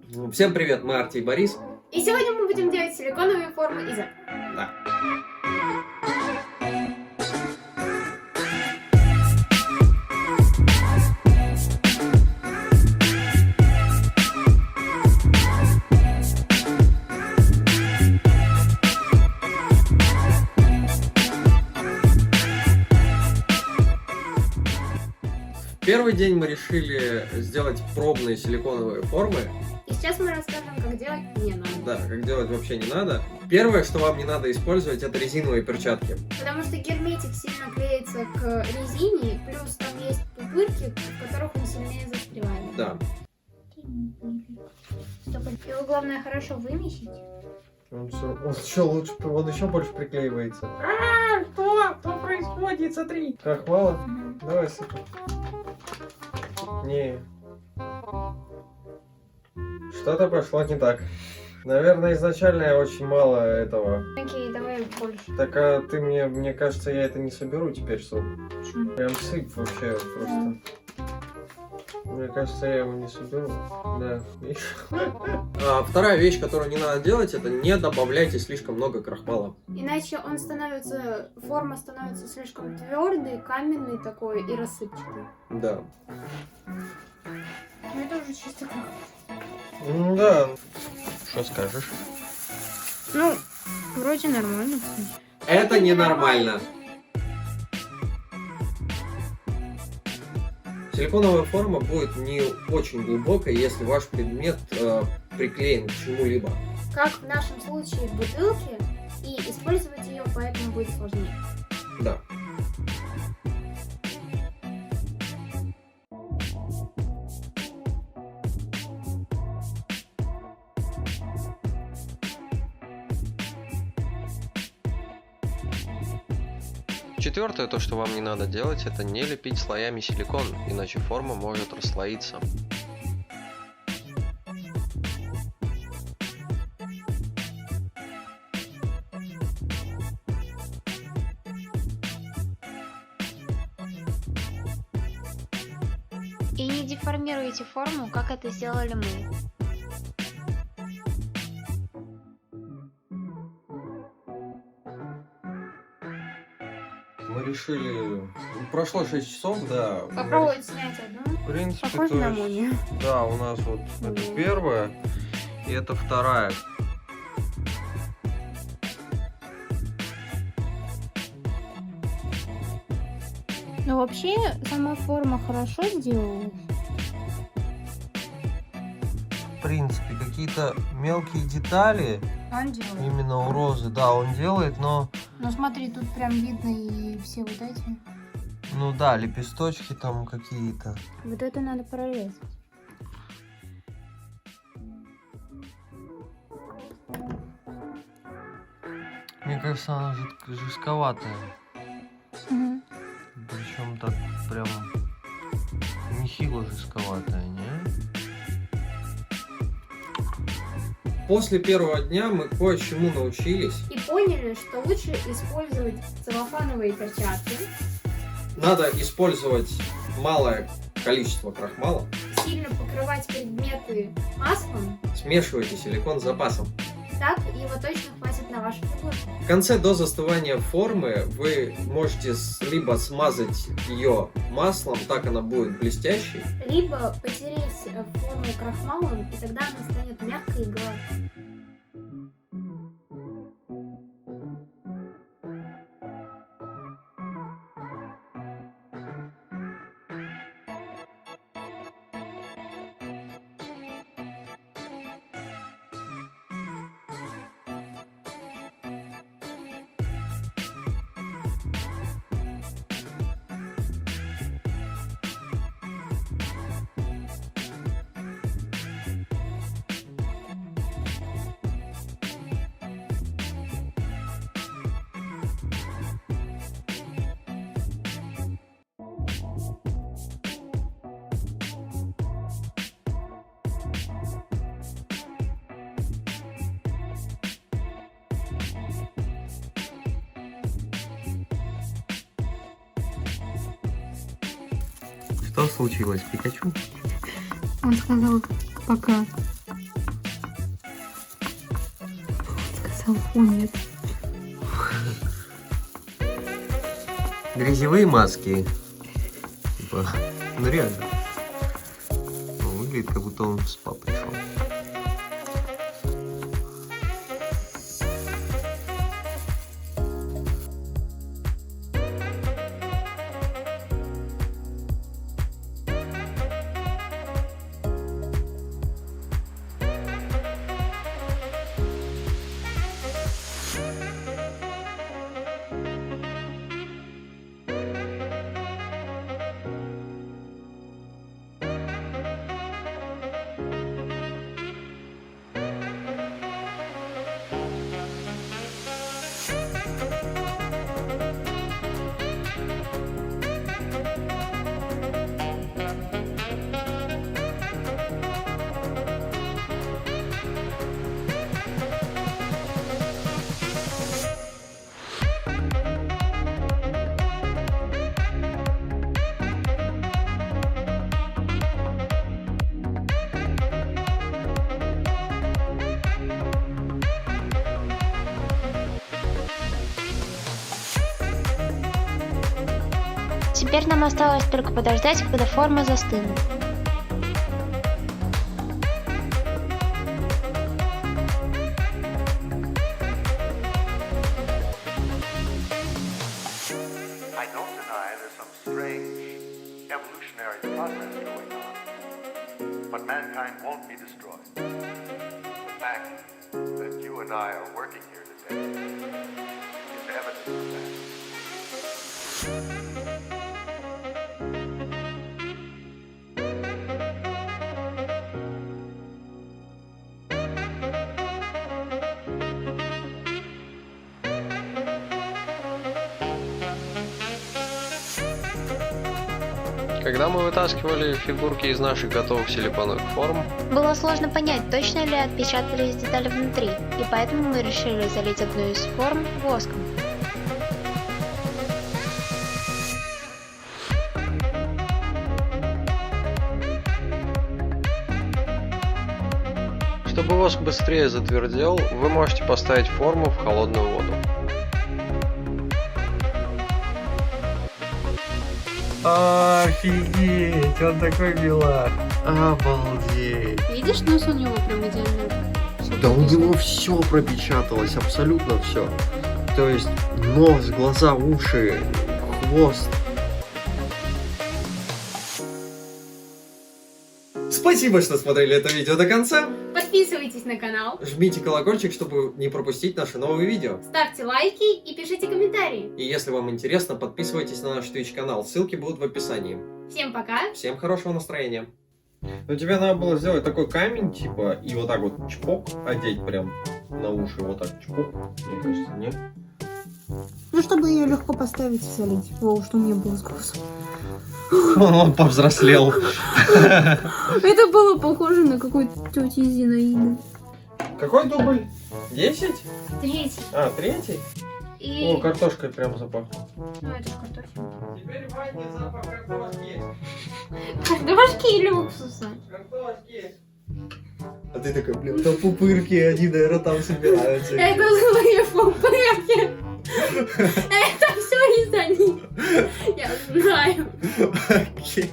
Всем привет, мы Арти и Борис. И сегодня мы будем делать силиконовые формы из этого. Да. Первый день мы решили сделать пробные силиконовые формы. И сейчас мы расскажем, как делать не надо. Да, как делать вообще не надо. Первое, что вам не надо использовать, это резиновые перчатки. Потому что герметик сильно клеится к резине, плюс там есть пупырки, в которых он сильнее застревает. Да. Его главное хорошо вымесить. Он еще больше приклеивается. Что происходит? Смотри. Крахмала? Давай сыпем. Не. Что-то пошло не так. Наверное, изначально очень мало этого. Окей, давай больше. Так, а ты мне кажется, я это не соберу теперь суп. Почему? Прям сыпь вообще просто. Мне кажется, я его не соберу. Да. Вторая вещь, которую не надо делать, это не добавляйте слишком много крахмала. Иначе форма становится слишком твердой, каменной такой и рассыпчатой. Да. Ну это уже чисто как. Да. Что скажешь? Ну, вроде нормально. Это ненормально. Силиконовая форма будет не очень глубокой, если ваш предмет приклеен к чему-либо. Как в нашем случае в бутылке, и использовать ее поэтому будет сложнее. Да. Четвертое, то, что вам не надо делать, это не лепить слоями силикон, иначе форма может расслоиться. И не деформируйте форму, как это сделали мы. Мы решили... Прошло 6 часов, да. Попробовать снять одну. В принципе, Похоже то на есть, молнию. да, у нас вот это первая, и это вторая. Ну вообще, сама форма хорошо сделалась. В принципе, какие-то мелкие детали Он делает. именно у розы, да, он делает, но... Ну смотри, тут прям видно и все вот эти. Ну да, лепесточки там какие-то. Вот это надо прорезать. Мне кажется, она жестковатая. Угу. Причем так прям нехило жестковатая, не? После первого дня мы кое-чему научились. И поняли, что лучше использовать целлофановые перчатки, Надо использовать малое количество крахмала. сильно покрывать предметы маслом, Смешивайте силикон с запасом. так его точно хватит на вашу фигуру. В конце до застывания формы вы можете либо смазать ее маслом, так она будет блестящей, Либо потереть форму крахмалом, и тогда она станет мягкой и гладкой. Что случилось, Пикачу? Он сказал пока. О, нет. Грязевые маски. Типа, ну реально. Выглядит, как будто он в спа пришел. Теперь нам осталось только подождать, когда форма застынет. I don't deny there's some strange evolutionary process going on, but mankind won't be destroyed. The fact that you and I are working here today is evidence of that. Когда мы вытаскивали фигурки из наших готовых силиконовых форм, Было сложно понять, точно ли отпечатались детали внутри, и поэтому мы решили залить одну из форм воском. чтобы воск быстрее затвердел, вы можете поставить форму в холодную воду. Офигеть, он такой милак. Обалдеть. Видишь, нос у него прям идеально. Да у него все пропечаталось, абсолютно все. То есть нос, глаза, уши, хвост. Спасибо, что смотрели это видео до конца. Подписывайтесь на канал, Жмите колокольчик, чтобы не пропустить наши новые видео. ставьте лайки и пишите комментарии. И если вам интересно, подписывайтесь на наш Twitch канал. Ссылки будут в описании. Всем пока! Всем хорошего настроения. Ну тебе надо было сделать такой камень, типа, и вот так вот чпок одеть прям на уши, вот так чпок. Мне кажется, нет? Ну, чтобы ее легко поставить и залить. Воу, что не было сгруза. Он повзрослел. Это было похоже на какую-то тетю Зинаиду. Какой дубль? 10? Третий. А, 3? И... О, картошкой прям запахло. Ну, это ж картофель. Теперь Ваня запах картошки. Картошки или уксуса? Картошки. А ты такой, блин, там пупырки, они, наверное, там собираются. Это злые пупырки. Это все из-за них. Я знаю. Окей.